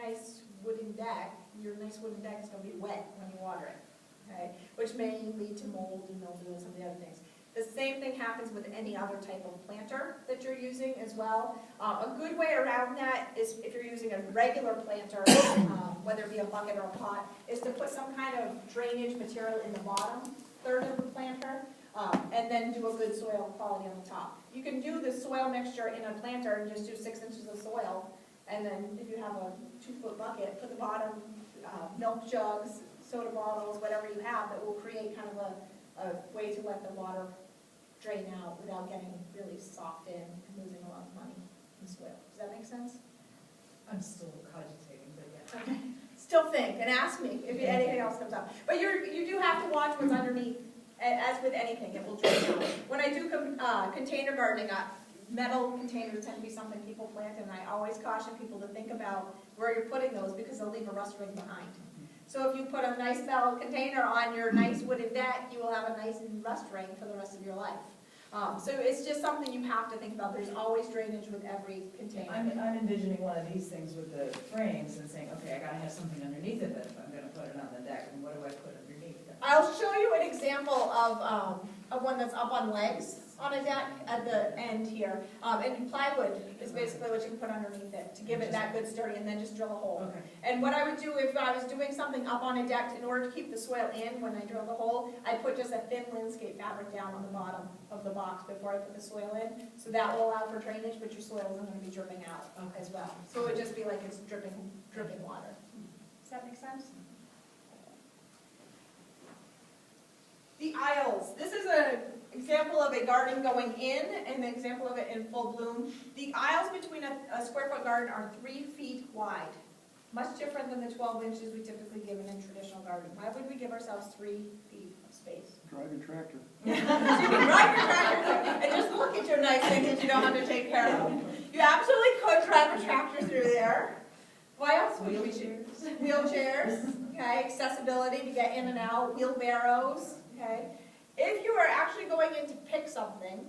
nice wooden deck, your nice wooden deck is going to be wet when you water it, okay? Which may lead to mold and mildew and some of the other things. The same thing happens with any other type of planter that you're using as well. A good way around that is if you're using a regular planter, whether it be a bucket or a pot, is to put some kind of drainage material in the bottom third of the planter, and then do a good soil quality on the top. You can do the soil mixture in a planter and just do 6 inches of soil, and then if you have a 2-foot bucket, put the bottom milk jugs, soda bottles, whatever you have that will create kind of a way to let the water drain out without getting really socked in and losing a lot of money in soil. Does that make sense? I'm still cogitating, but yeah. Okay. Still think and ask me if anything else comes up. But you do have to watch what's underneath. As with anything, it will drain out. When I do container gardening, metal containers tend to be something people plant, and I always caution people to think about where you're putting those because they'll leave a rust ring behind. So if you put a nice metal container on your nice wooden deck, you will have a nice rust ring for the rest of your life. So it's just something you have to think about. There's always drainage with every container. I'm envisioning one of these things with the frames and saying, okay, I gotta have something underneath it, but if I'm gonna put it on the deck, and what do I put underneath it? I'll show you an example of one that's up on legs on a deck at the end here. And plywood is basically what you can put underneath it to give it that good sturdy, and then just drill a hole. Okay. And what I would do if I was doing something up on a deck, in order to keep the soil in when I drill the hole, I put just a thin landscape fabric down on the bottom of the box before I put the soil in. So that will allow for drainage, but your soil isn't going to be dripping out as well. So it would just be like it's dripping water. Does that make sense? The aisles. This is an example of a garden going in and an example of it in full bloom. The aisles between a square foot garden are 3 feet wide. Much different than the 12 inches we typically give in a traditional garden. Why would we give ourselves 3 feet of space? Drive your tractor. So you can drive your tractor and just look at your nice things that you don't have to take care of. You absolutely could drive a tractor through there. Why else would we choose? Wheelchairs, okay, accessibility to get in and out, wheelbarrows, okay. If you are actually going in to pick something,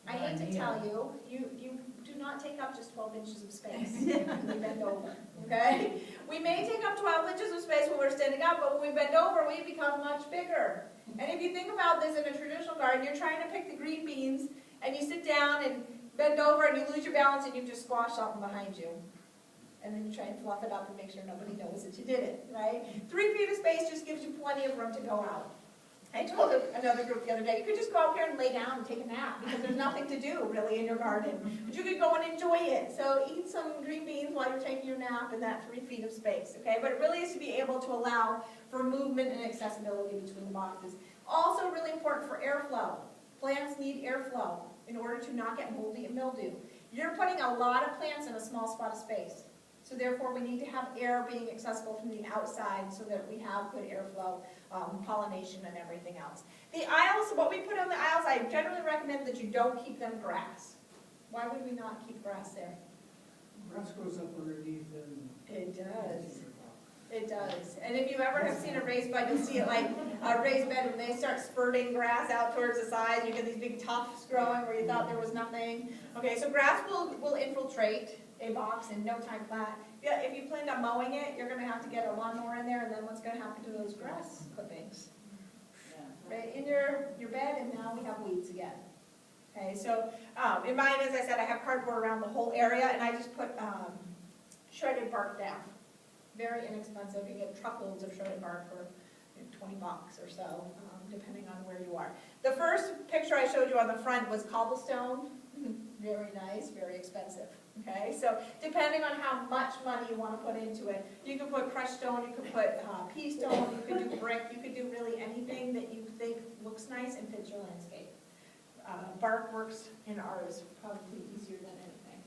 I hate to tell you, you do not take up just 12 inches of space when we bend over, okay? We may take up 12 inches of space when we're standing up, but when we bend over, we become much bigger. And if you think about this in a traditional garden, you're trying to pick the green beans, and you sit down and bend over, and you lose your balance, and you just squash something behind you. And then you try and fluff it up and make sure nobody knows that you did it, right? 3 feet of space just gives you plenty of room to go out. I told another group the other day, you could just go out here and lay down and take a nap because there's nothing to do really in your garden. But you could go and enjoy it. So eat some green beans while you're taking your nap in that 3 feet of space, okay? But it really is to be able to allow for movement and accessibility between the boxes. Also really important for airflow. Plants need airflow in order to not get moldy and mildew. You're putting a lot of plants in a small spot of space. So therefore, we need to have air being accessible from the outside so that we have good airflow, pollination, and everything else. The aisles, what we put on the aisles, I generally recommend that you don't keep them grass. Why would we not keep grass there? Grass goes up underneath and... It does. It does. And if you ever have seen a raised bed, you'll see it like a raised bed when they start spurting grass out towards the sides. You get these big tufts growing where you thought there was nothing. Okay, so grass will infiltrate a box in no time flat. Yeah, if you planned on mowing it, you're going to have to get a lawnmower in there, and then what's going to happen to those grass clippings? Right in your bed, and now we have weeds again. Okay, so in mine, as I said, I have cardboard around the whole area, and I just put shredded bark down. Very inexpensive. You get truckloads of shredded bark for $20 or so, depending on where you are. The first picture I showed you on the front was cobblestone. Very nice, very expensive. Okay, so depending on how much money you want to put into it, you can put crushed stone, you can put pea stone, you could do brick, you could do really anything that you think looks nice and fits your landscape. Bark works in ours probably easier than anything.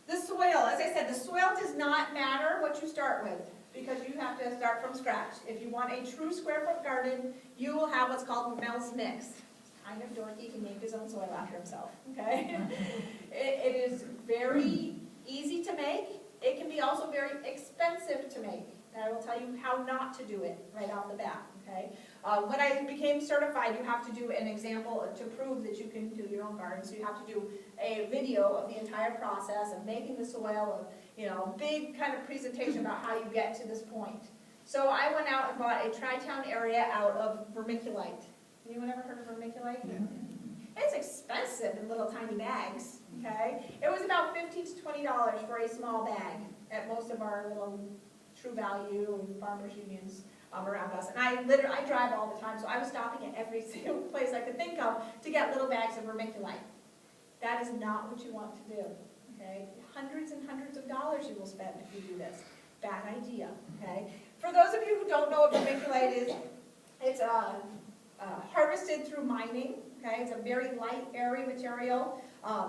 The soil, as I said, the soil does not matter what you start with because you have to start from scratch. If you want a true square foot garden, you will have what's called Mel's Mix. Kind of dorky, he named his own soil after himself, okay? It is very easy to make. It can be also very expensive to make. And I will tell you how not to do it right off the bat, okay? When I became certified, you have to do an example to prove that you can do your own garden. So you have to do a video of the entire process of making the soil, of, you know, big kind of presentation about how you get to this point. So I went out and bought a tri-town area out of vermiculite. Anyone ever heard of vermiculite? Yeah. It's expensive in little tiny bags, okay? It was about $15 to $20 for a small bag at most of our little True Value and Farmers Unions around us. And I drive all the time, so I was stopping at every single place I could think of to get little bags of vermiculite. That is not what you want to do, okay? Hundreds and hundreds of dollars you will spend if you do this. Bad idea, okay? For those of you who don't know what vermiculite is, it's harvested through mining, okay? It's a very light, airy material.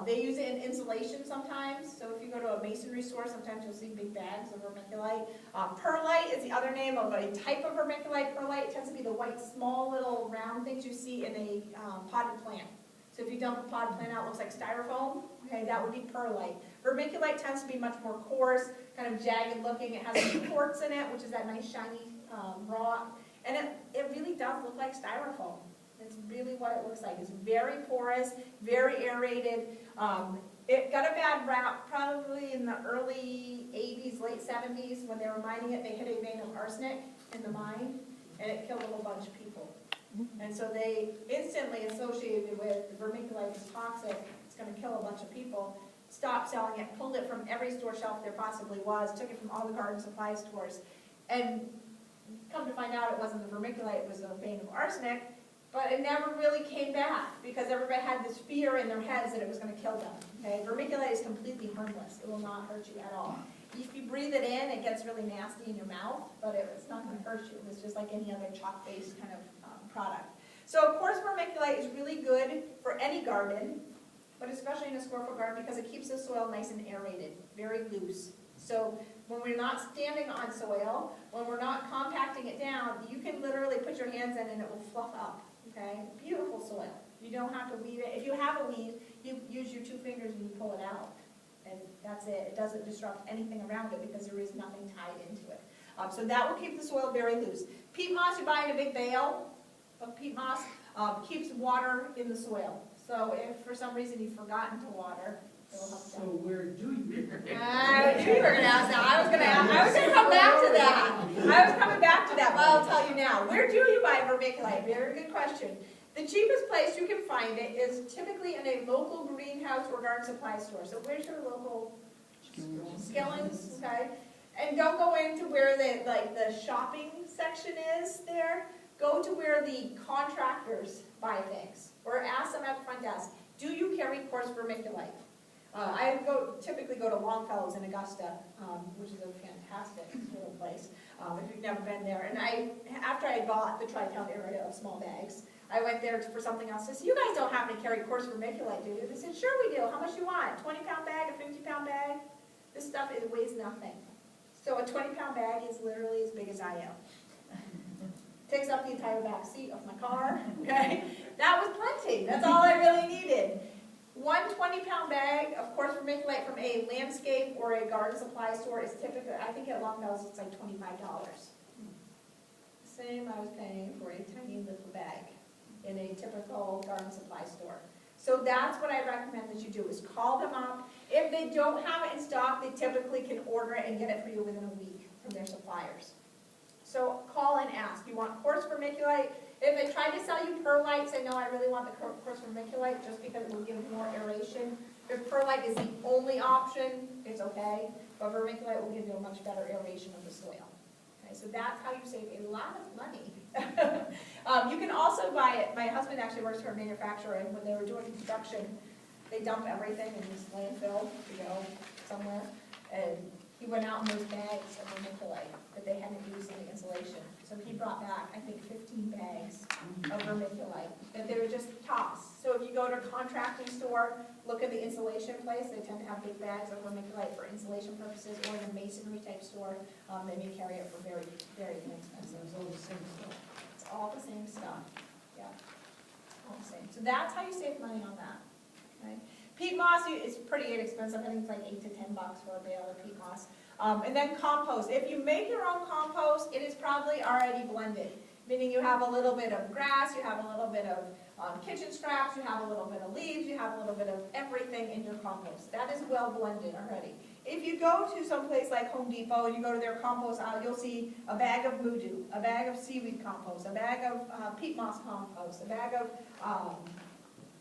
They use it in insulation sometimes, so if you go to a masonry store, sometimes you'll see big bags of vermiculite. Perlite is the other name of a type of vermiculite. Perlite tends to be the white, small, little round things you see in a potted plant. So if you dump a potted plant out, it looks like styrofoam, okay, that would be perlite. Vermiculite tends to be much more coarse, kind of jagged looking. It has some quartz in it, which is that nice shiny rock, and it really does look like styrofoam. It's really what it looks like. It's very porous, very aerated. It got a bad rap probably in the early 80s, late 70s. When they were mining it, they hit a vein of arsenic in the mine, and it killed a whole bunch of people. And so they instantly associated it with vermiculite is toxic, it's going to kill a bunch of people, stopped selling it, pulled it from every store shelf there possibly was, took it from all the garden supply stores. And come to find out it wasn't the vermiculite, it was a vein of arsenic. But it never really came back because everybody had this fear in their heads that it was going to kill them. Okay? Vermiculite is completely harmless. It will not hurt you at all. If you breathe it in, it gets really nasty in your mouth, but it's not going to hurt you. It's just like any other chalk-based kind of product. So of course vermiculite is really good for any garden, but especially in a square-foot garden because it keeps the soil nice and aerated, very loose. So when we're not standing on soil, when we're not compacting it down, you can literally put your hands in and it will fluff up. Okay, beautiful soil. You don't have to weed it. If you have a weed, you use your 2 fingers and you pull it out. And that's it. It doesn't disrupt anything around it because there is nothing tied into it. So that will keep the soil very loose. Peat moss, you buy in a big bale of peat moss, keeps water in the soil. So if for some reason you've forgotten to water, it'll help. So where do you? I knew you were going to ask that. I was going to come back to that. I was coming back to that, but I'll tell you now. Where do you buy vermiculite? Very good question. The cheapest place you can find it is typically in a local greenhouse or garden supply store. So where's your local Skillings? Okay. And don't go into where the shopping section is there. Go to where the contractors buy things, or ask them at the front desk, do you carry coarse vermiculite? I typically go to Longfellow's in Augusta, which is a fantastic little place, if you've never been there. And after I bought the tri-town area of small bags, I went there for something else. I said, you guys don't happen to carry coarse vermiculite, do you? They said, sure we do. How much you want? 20-pound bag, a 50-pound bag? This stuff, it weighs nothing. So a 20-pound bag is literally as big as I am. Takes up the entire back seat of my car, okay? That was plenty. That's all I really needed. One 20-pound bag of coarse vermiculite from a landscape or a garden supply store is typically, I think at Longfellow's it's like $25. Same I was paying for a tiny little bag in a typical garden supply store. So that's what I recommend that you do, is call them up. If they don't have it in stock, they typically can order it and get it for you within a week from their suppliers. So call and ask. You want coarse vermiculite? If they try to sell you perlite, say, no, I really want the coarse vermiculite just because it will give more aeration. If perlite is the only option, it's okay, but vermiculite will give you a much better aeration of the soil. Okay, so that's how you save a lot of money. You can also buy it. My husband actually works for a manufacturer, and when they were doing construction, they dump everything in this landfill to go somewhere, and he went out in those bags of vermiculite that they hadn't used in the insulation. So he brought back, I think, 15 bags of vermiculite that they were just tossed. So if you go to a contracting store, look at the insulation place, they tend to have big bags of vermiculite for insulation purposes, or in a masonry type store, they may carry it for very, very inexpensive. It's all the same stuff. It's all the same stuff, yeah, all the same. So that's how you save money on that, okay? Peat moss is pretty inexpensive. I think it's like $8 to $10 for a bale of peat moss. And then compost. If you make your own compost, it is probably already blended. meaning you have a little bit of grass, you have a little bit of kitchen scraps, you have a little bit of leaves, you have a little bit of everything in your compost. That is well blended already. If you go to some place like Home Depot and you go to their compost aisle, you'll see a bag of mudu, a bag of seaweed compost, a bag of peat moss compost, a bag of,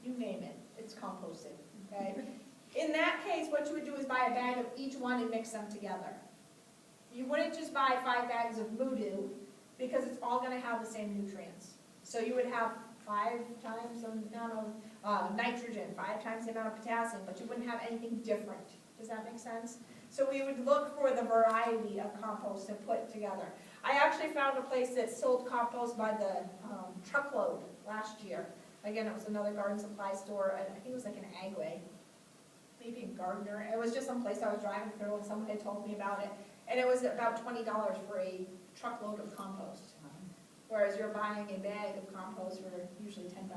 you name it, it's composted, okay? In that case, what you would do is buy a bag of each one and mix them together. You wouldn't just buy 5 bags of mudu because it's all going to have the same nutrients. So you would have 5 times the amount of nitrogen, 5 times the amount of potassium, but you wouldn't have anything different. Does that make sense? So we would look for the variety of compost to put together. I actually found a place that sold compost by the truckload last year. Again, it was another garden supply store, and I think it was like an Agway, maybe in Gardner. It was just some place I was driving through and someone had told me about it. And it was about $20 for a truckload of compost. Whereas you're buying a bag of compost for usually $10.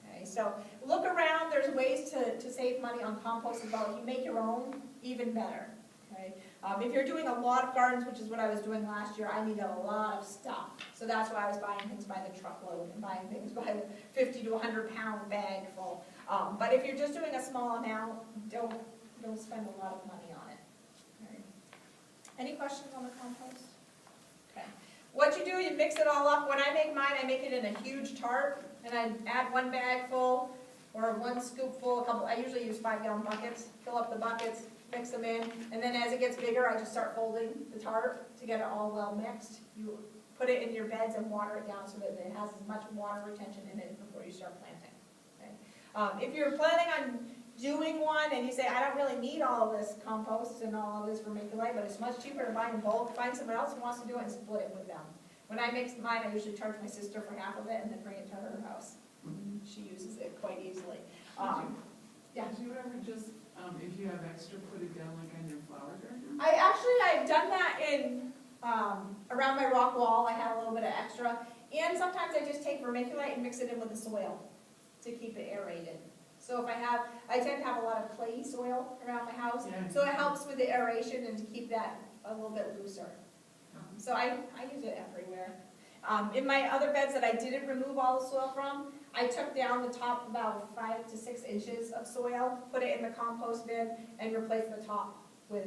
Okay, so look around, there's ways to save money on compost as well. If you make your own, even better. Okay? If you're doing a lot of gardens, which is what I was doing last year, I needed a lot of stuff. So that's why I was buying things by the truckload and buying things by the 50 to 100 pound bag full. But if you're just doing a small amount, don't spend a lot of money on it. Okay. Any questions on the compost? Okay. What you do, you mix it all up. When I make mine, I make it in a huge tarp, and I add 1 bag full or 1 scoop full. I usually use 5-gallon buckets. Fill up the buckets, mix them in, and then as it gets bigger, I just start folding the tarp to get it all well mixed. You put it in your beds and water it down so that it has as much water retention in it before you start planting. Okay? If you're planning on doing one and you say, I don't really need all of this compost and all of this vermiculite, but it's much cheaper to buy in bulk, find someone else who wants to do it and split it with them. When I mix mine, I usually charge my sister for half of it and then bring it to her house. She uses it quite easily. Yeah. Do you ever just, if you have extra, put it down like on your flower garden? I've done that in, around my rock wall. I had a little bit of extra. And sometimes I just take vermiculite and mix it in with the soil to keep it aerated. So if I tend to have a lot of clayey soil around my house, so it helps with the aeration and to keep that a little bit looser. So I use it everywhere. In my other beds that I didn't remove all the soil from, I took down the top about 5 to 6 inches of soil, put it in the compost bin, and replaced the top with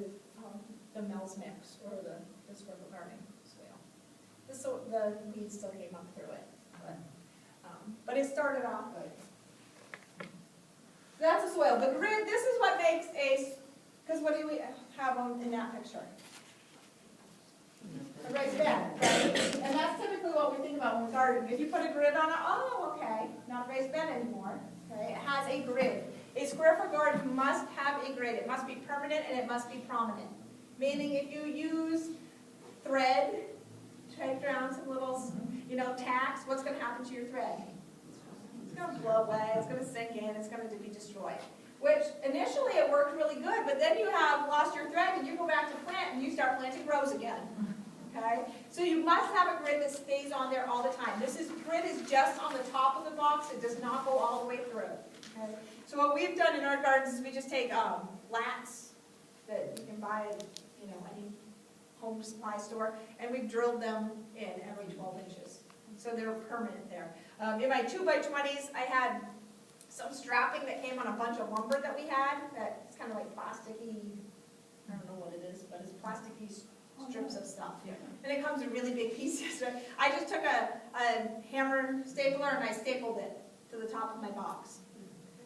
the Mel's Mix or the squirrel gardening soil. The weeds still came up through it, but it started off good. So that's the soil. The grid, this is what makes because what do we have in that picture? A raised bed, right? And that's typically what we think about when we're gardening. If you put a grid on it, oh, okay, not a raised bed anymore. Okay? It has a grid. A square foot garden must have a grid. It must be permanent and it must be prominent. Meaning if you use thread, take around some little, tacks, what's going to happen to your thread? It's going to blow away, it's going to sink in, it's going to be destroyed. Which initially it worked really good, but then you have lost your thread and you go back to plant and you start planting rows again. Okay? So you must have a grid that stays on there all the time. Grid is just on the top of the box, it does not go all the way through. Okay? So what we've done in our gardens is we just take lats that you can buy at any home supply store, and we've drilled them in every 12 inches. So they're permanent there. In my 2x20s, I had some strapping that came on a bunch of lumber that we had. That's kind of like plasticky, I don't know what it is, but it's plasticky strips of stuff. Yeah. And it comes in really big pieces. Right? I just took a hammer stapler and I stapled it to the top of my box.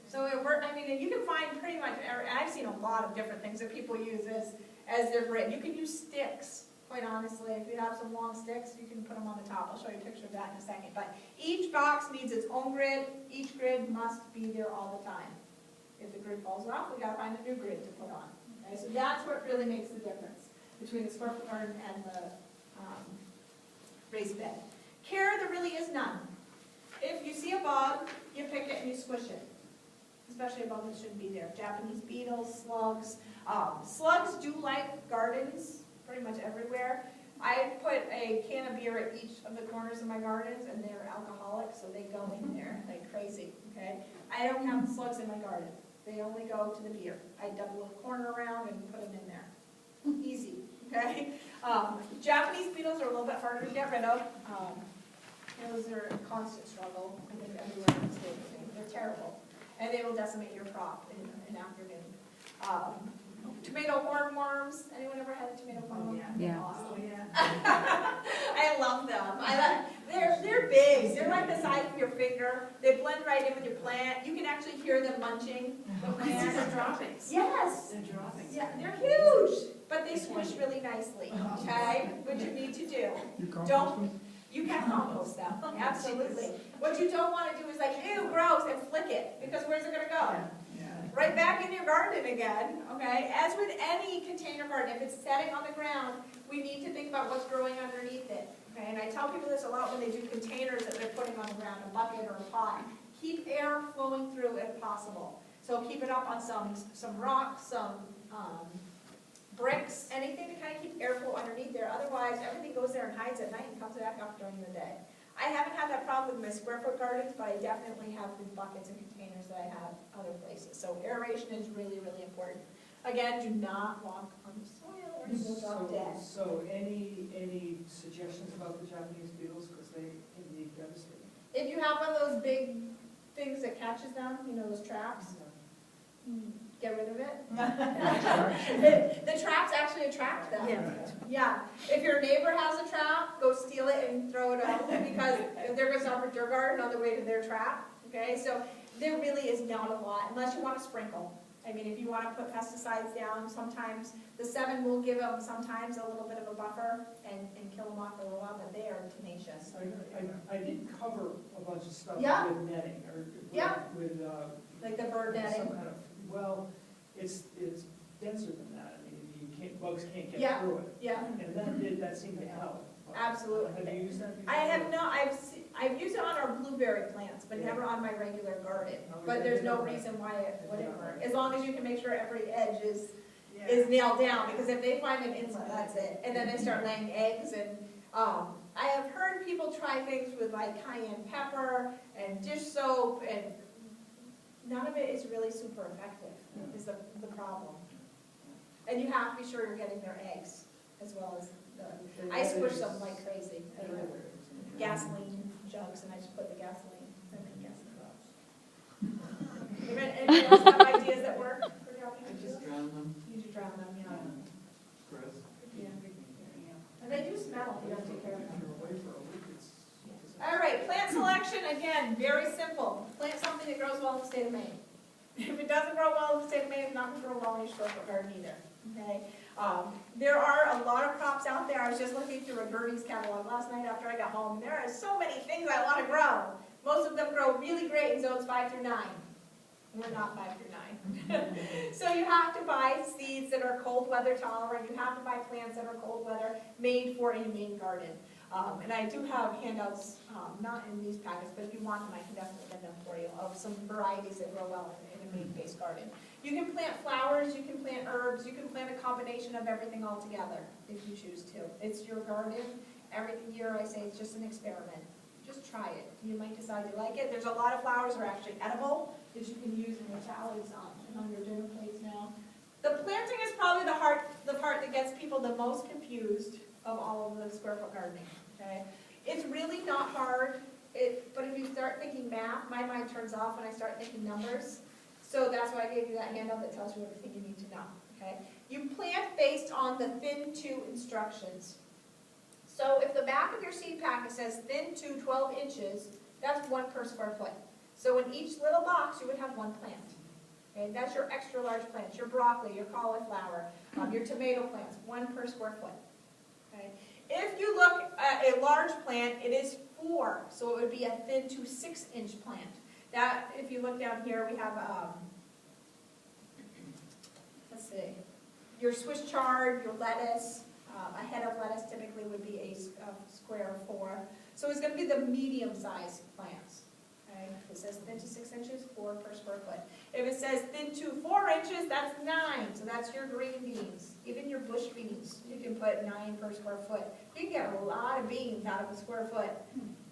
So it worked. I mean, you can find pretty much, I've seen a lot of different things that people use as their grid. You can use sticks. Quite honestly, if you have some long sticks, you can put them on the top. I'll show you a picture of that in a second. But each box needs its own grid. Each grid must be there all the time. If the grid falls off, we got to find a new grid to put on. Okay, so that's what really makes the difference between the square foot garden and the raised bed. Care, there really is none. If you see a bug, you pick it and you squish it. Especially a bug that shouldn't be there. Japanese beetles, slugs. Slugs do like gardens. Pretty much everywhere. I put a can of beer at each of the corners of my gardens, and they're alcoholic, so they go in there like crazy, okay? I don't have slugs in my garden. They only go to the beer. I double a corner around and put them in there. Easy, okay? Japanese beetles are a little bit harder to get rid of. Those are a constant struggle, I think, everywhere in the state. They're terrible. And they will decimate your crop in an afternoon. Tomato hornworms, anyone ever had a tomato hornworm? Yeah. Awesome. Yeah. I love them. They're big. They're like the size of your finger. They blend right in with your plant. You can actually hear them munching the plant. They're droppings. Yes. They're droppings. Yeah, they're huge, but they squish really nicely. Okay, what you need to do. You can compost them, absolutely. What you don't want to do is like, ew, gross, and flick it, because where's it gonna go? Right back in your garden again, okay? As with any container garden, if it's setting on the ground, we need to think about what's growing underneath it, okay? And I tell people this a lot when they do containers that they're putting on the ground, a bucket or a pot. Keep air flowing through if possible. So keep it up on some rocks, some bricks, anything to kind of keep airflow underneath there. Otherwise, everything goes there and hides at night and comes back up during the day. I haven't had that problem with my square foot gardens, but I definitely have with buckets and containers that I have other places. So aeration is really, really important. Again, do not walk on the soil or you will drop dead. So any suggestions about the Japanese beetles, because they can be devastating? If you have one of those big things that catches them, you know, those traps, get rid of it. The traps actually attract them. Yeah. If your neighbor has a trap, go steal it and throw it out, because they're going to stop at your garden on the way to their trap. Okay, so there really is not a lot, unless you want to sprinkle. I mean, if you want to put pesticides down, sometimes the 7 will give them sometimes a little bit of a buffer and kill them off for a little while, but they are tenacious. I did cover a bunch of stuff Yeah. with netting, or with Like the bird some netting. kind of, well, it's denser than that. I mean, bugs can't Yeah. get through it. Yeah, And that seemed to help. absolutely. Have you used that before? I have not, I've used it on our blueberry plants, but never on my regular garden. But there's no reason why it wouldn't work, as long as you can make sure every edge is nailed down, because if they find an inlet, that's it. And then they start laying eggs, and I have heard people try things with like cayenne pepper and dish soap, and none of it is really super effective, is the problem. And you have to be sure you're getting their eggs, as well as I squish them like crazy. Gasoline jugs, and I just put the gasoline in the gasoline drops. Anybody else have ideas that work for dropping? I just drown them. You should drown them, yeah. Gross. Yeah. And they do smell if you don't take care of them. If you're away for a week, it's. All right, plant selection, again, very simple. Plant something that grows well in the state of Maine. If it doesn't grow well in the state of Maine, it's not going to grow well in your square foot garden either. Okay? There are a lot of crops out there. I was just looking through a Gertie's catalog last night after I got home. There are so many things I want to grow. Most of them grow really great in zones 5 through 9. We're not 5 through 9. So you have to buy seeds that are cold weather tolerant. You have to buy plants that are cold weather made for a Maine garden. And I do have handouts, not in these packets, but if you want them, I can definitely get them for you, of some varieties that grow well in a Maine-based garden. You can plant flowers, you can plant herbs, you can plant a combination of everything all together, if you choose to. It's your garden. Every year I say it's just an experiment. Just try it. You might decide you like it. There's a lot of flowers that are actually edible that you can use in your salads and on your dinner plates now. The planting is probably the part that gets people the most confused of all of the square foot gardening. Okay? It's really not hard, but if you start thinking math, my mind turns off when I start thinking numbers. So that's why I gave you that handout that tells you everything you need to know. Okay? You plant based on the thin 2 instructions. So if the back of your seed packet says thin 2, 12 inches, that's 1 per square foot. So in each little box, you would have 1 plant. Okay? That's your extra large plants, your broccoli, your cauliflower, your tomato plants, 1 per square foot. Okay? If you look at a large plant, it is 4, so it would be a thin to 6-inch plant. That, if you look down here, we have, let's see, your Swiss chard, your lettuce, a head of lettuce typically would be a square of 4. So it's going to be the medium-sized plants. Okay? If it says thin to 6 inches, 4 per square foot. If it says thin to 4 inches, that's 9. So that's your green beans. Even your bush beans, you can put 9 per square foot. You can get a lot of beans out of a square foot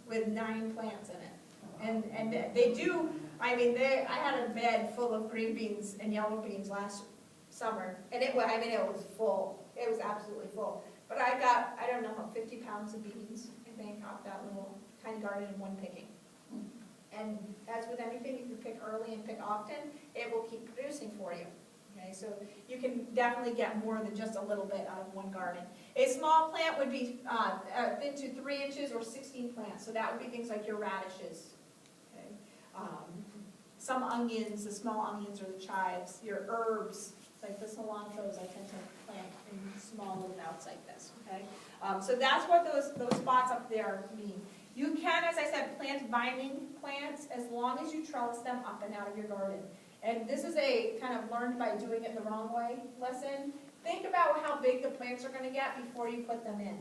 with 9 plants in it. And they do, I mean, I had a bed full of green beans and yellow beans last summer, and it was full. It was absolutely full. But I got, I don't know, 50 pounds of beans, I think, off that little tiny garden in one picking. And as with anything, if you pick early and pick often, it will keep producing for you. Okay, so you can definitely get more than just a little bit out of one garden. A small plant would be thin to 3 inches or 16 plants. So that would be things like your radishes. Okay, some onions, the small onions or the chives, your herbs, like the cilantros, I tend to plant in small little bouts like this. Okay, so that's what those spots up there mean. You can, as I said, plant vining plants as long as you trellis them up and out of your garden. And this is a kind of learned by doing it the wrong way lesson. Think about how big the plants are going to get before you put them in.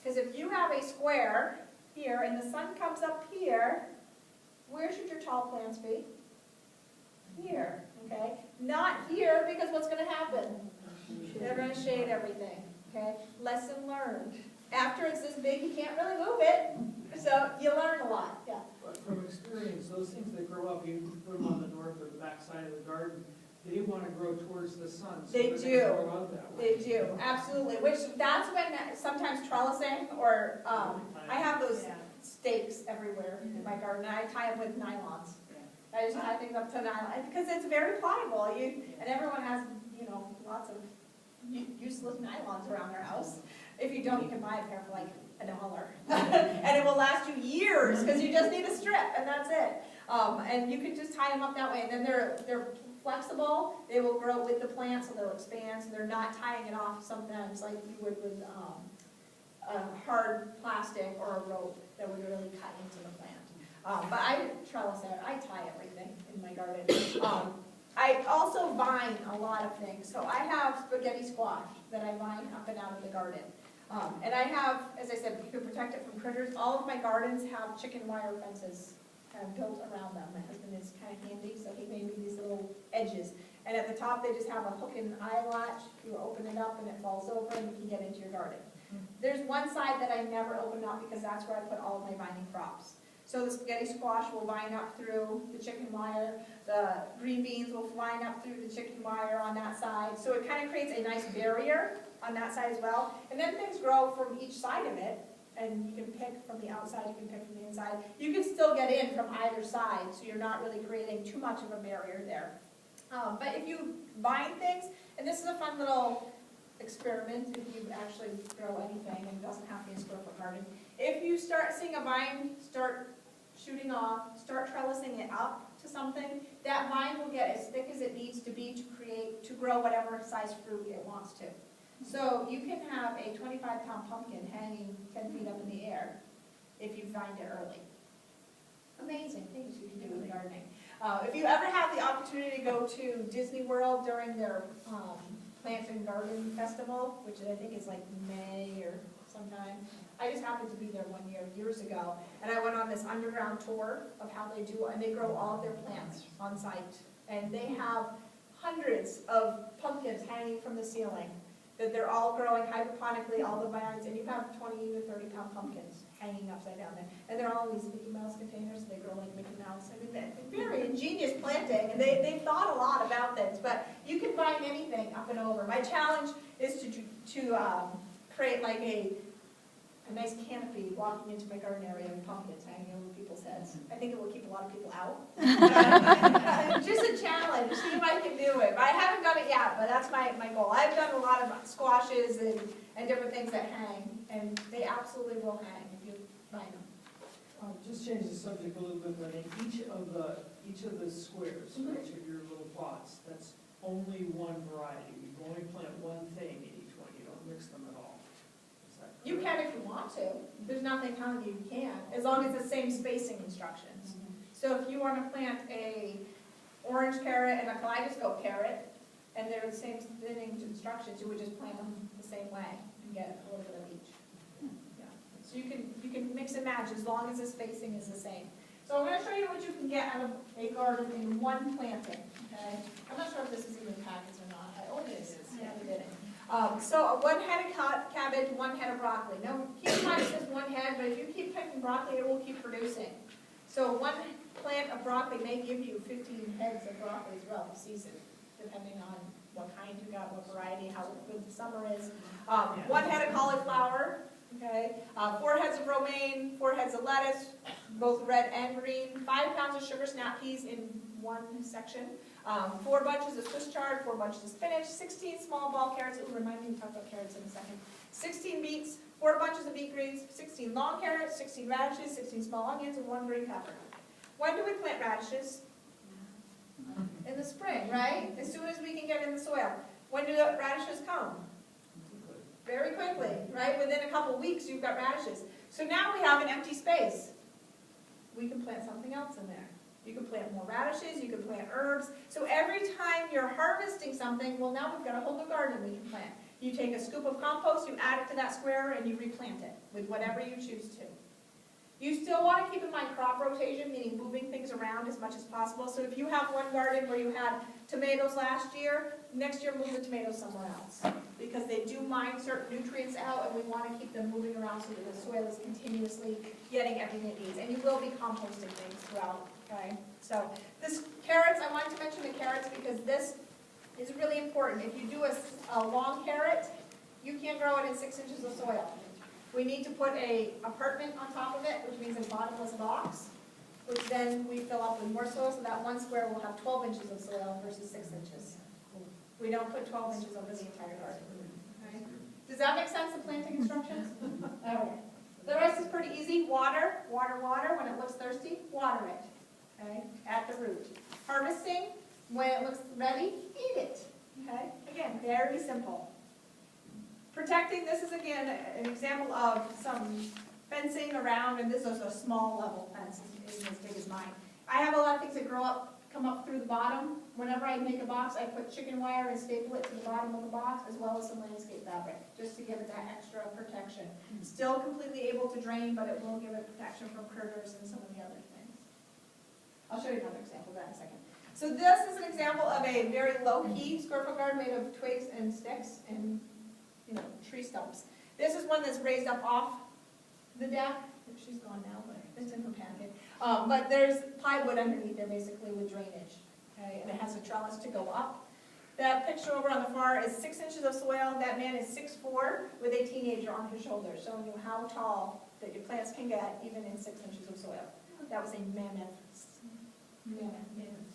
Because if you have a square here and the sun comes up here, where should your tall plants be? Here, okay? Not here, because what's going to happen? They're going to shade everything, okay? Lesson learned. After it's this big, you can't really move it, so you learn a lot, yeah. But from experience, those things that grow up, you can put them on the north or the back side of the garden, they want to grow towards the sun. So They they're do. gonna grow out that way. They do, absolutely. Which, that's when sometimes trellising, or I have those stakes everywhere in my garden, and I tie them with nylons. I just tie things up to nylon, because it's very pliable, and everyone has, lots of useless nylons around their house. If you don't, you can buy a pair for like $1. And it will last you years, because you just need a strip, and that's it. And you can just tie them up that way, and then they're flexible. They will grow with the plant, so they'll expand, so they're not tying it off sometimes like you would with hard plastic or a rope that would really cut into the plant. But I trellis it. I tie everything in my garden. I also vine a lot of things. So I have spaghetti squash that I vine up and out of the garden. And I have, as I said, to protect it from critters, all of my gardens have chicken wire fences kind of built around them. My husband is kind of handy, so he made me these little edges. And at the top, they just have a hook and eye latch. You open it up and it falls over and you can get into your garden. There's one side that I never open up because that's where I put all of my vining crops. So the spaghetti squash will vine up through the chicken wire. The green beans will vine up through the chicken wire on that side. So it kind of creates a nice barrier on that side as well. And then things grow from each side of it. And you can pick from the outside, you can pick from the inside. You can still get in from either side, so you're not really creating too much of a barrier there. But if you vine things, and this is a fun little experiment if you actually grow anything, and it doesn't have to be a square foot garden. If you start seeing a vine start shooting off, start trellising it up to something, that vine will get as thick as it needs to be to grow whatever size fruit it wants to. So you can have a 25-pound pumpkin hanging 10 feet up in the air if you find it early. Amazing things you can do with gardening. If you ever have the opportunity to go to Disney World during their Plant and Garden Festival, which I think is like May or sometime. I just happened to be there one year, years ago, and I went on this underground tour of how they do, and they grow all of their plants on site. And they have hundreds of pumpkins hanging from the ceiling, that they're all growing hydroponically, all the vines, and you have 20 to 30-pound pumpkins hanging upside down there. And they're all in these Mickey Mouse containers, so they grow like Mickey Mouse. I mean, they're very ingenious planting, and they've thought a lot about things, but you can find anything up and over. My challenge is to create like a nice canopy walking into my garden area with pumpkins hanging over people's heads. I think it will keep a lot of people out. Just a challenge, see if I can do it. But I haven't done it yet, but that's my goal. I've done a lot of squashes and different things that hang, and they absolutely will hang if you find them. Just change the subject a little bit, but in each of the squares, Mhm. each of your little plots, that's only one variety. You can only plant one thing in each one. You don't mix them at all. Is that You correct? can if you want to. There's nothing telling you you can't, as long as it's the same spacing instructions. So if you want to plant a orange carrot and a kaleidoscope carrot, and they're the same thinning instructions, you would just plant them the same way and get a little bit of each. Yeah. So you can mix and match as long as the spacing is the same. So I'm going to show you what you can get out of a garden in one planting. Okay? I'm not sure if this is even packets or not. Oh, it is. Yeah, we did it. So one head of cabbage, one head of broccoli. Now, keep in mind it says one head, but if you keep picking broccoli, it will keep producing. So one plant of broccoli may give you 15 heads of broccoli throughout the season, depending on what kind you got, what variety, how good the summer is. One head of cauliflower, okay? 4 heads of romaine, 4 heads of lettuce, both red and green, 5 pounds of sugar snap peas in one section, 4 bunches of Swiss chard, 4 bunches of spinach, 16 small ball carrots. Ooh, remind me to talk about carrots in a second. 16 beets, 4 bunches of beet greens, 16 long carrots, 16 radishes, 16 small onions, and 1 green pepper. When do we plant radishes? In the spring, right? As soon as we can get in the soil. When do the radishes come? Very quickly, right? Within a couple weeks, you've got radishes. So now we have an empty space. We can plant something else in there. You can plant more radishes, you can plant herbs. So every time you're harvesting something, well, now we've got a whole new garden we can plant. You take a scoop of compost, you add it to that square, and you replant it with whatever you choose to. You still want to keep in mind crop rotation, meaning moving things around as much as possible. So if you have one garden where you had tomatoes last year, next year move the tomatoes somewhere else. Because they do mine certain nutrients out, and we want to keep them moving around so that the soil is continuously getting everything it needs. And you will be composting things throughout, okay? So this carrots, I wanted to mention the carrots because this is really important. If you do a long carrot, you can't grow it in 6 inches of soil. We need to put an apartment on top of it, which means a bottomless box, which then we fill up with more soil, so that one square will have 12 inches of soil versus 6 inches. We don't put 12 inches over the entire garden. Okay? Does that make sense, the planting instructions? Okay. The rest is pretty easy. Water, water, water. When it looks thirsty, water it. Okay? At the root. Harvesting, when it looks ready, eat it. Okay? Again, very simple. Protecting, this is again an example of some fencing around, and this is a small level fence, isn't as big as mine. I have a lot of things that come up through the bottom. Whenever I make a box, I put chicken wire and staple it to the bottom of the box, as well as some landscape fabric, just to give it that extra protection. Still completely able to drain, but it will give it protection from critters and some of the other things. I'll show you another example of that in a second. So this is an example of a very low-key square foot garden made of twigs and sticks and tree stumps. This is one that's raised up off the deck. She's gone now, but it's in her packet. But there's plywood underneath there basically with drainage. Okay, and it has a trellis to go up. That picture over on the far is 6 inches of soil. That man is 6'4" with a teenager on his shoulder, showing you how tall that your plants can get even in 6 inches of soil. That was a mammoth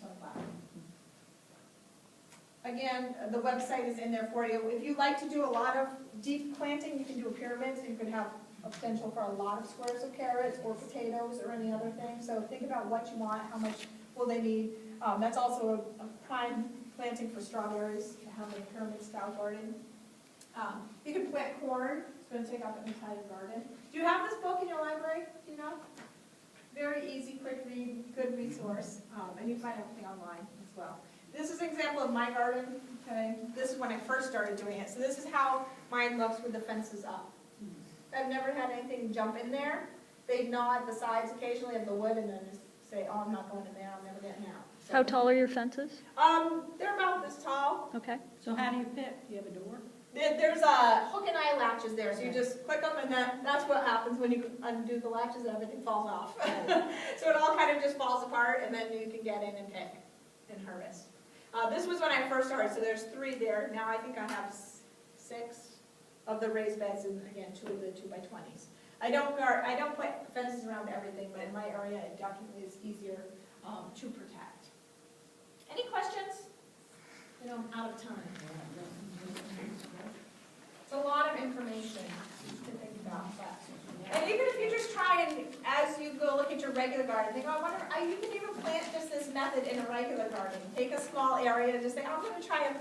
sunflower. Again, the website is in there for you. If you like to do a lot of deep planting, you can do a pyramid, so you could have a potential for a lot of squares of carrots or potatoes or any other thing. So think about what you want, how much will they need. That's also a prime planting for strawberries, to have a pyramid-style garden. You can plant corn. It's going to take up an entire garden. Do you have this book in your library? Do you know? Very easy, quick read, good resource, and you can find everything online as well. This is an example of my garden. Okay, this is when I first started doing it. So this is how mine looks with the fences up. I've never had anything jump in there. They gnaw at the sides occasionally of the wood and then just say, "Oh, I'm not going in there. I'm never getting out." So, how tall are your fences? They're about this tall. Okay. So how do you pick? Do you have a door? There's a hook and eye latches there, so you just click them, and that's what happens when you undo the latches, and everything falls off. So it all kind of just falls apart, and then you can get in and pick and harvest. This was when I first started, so there's 3 there. Now I think I have 6 of the raised beds, and again, 2 of the 2x20s. I don't put fences around everything, but in my area, it definitely is easier to protect. Any questions? I know I'm out of time. It's a lot of information to think about, but, and even if you just try and, as you go look at your regular garden, think, oh, I wonder, you can even plant just this method in a regular garden. Take a small area and just say, I'm going to try and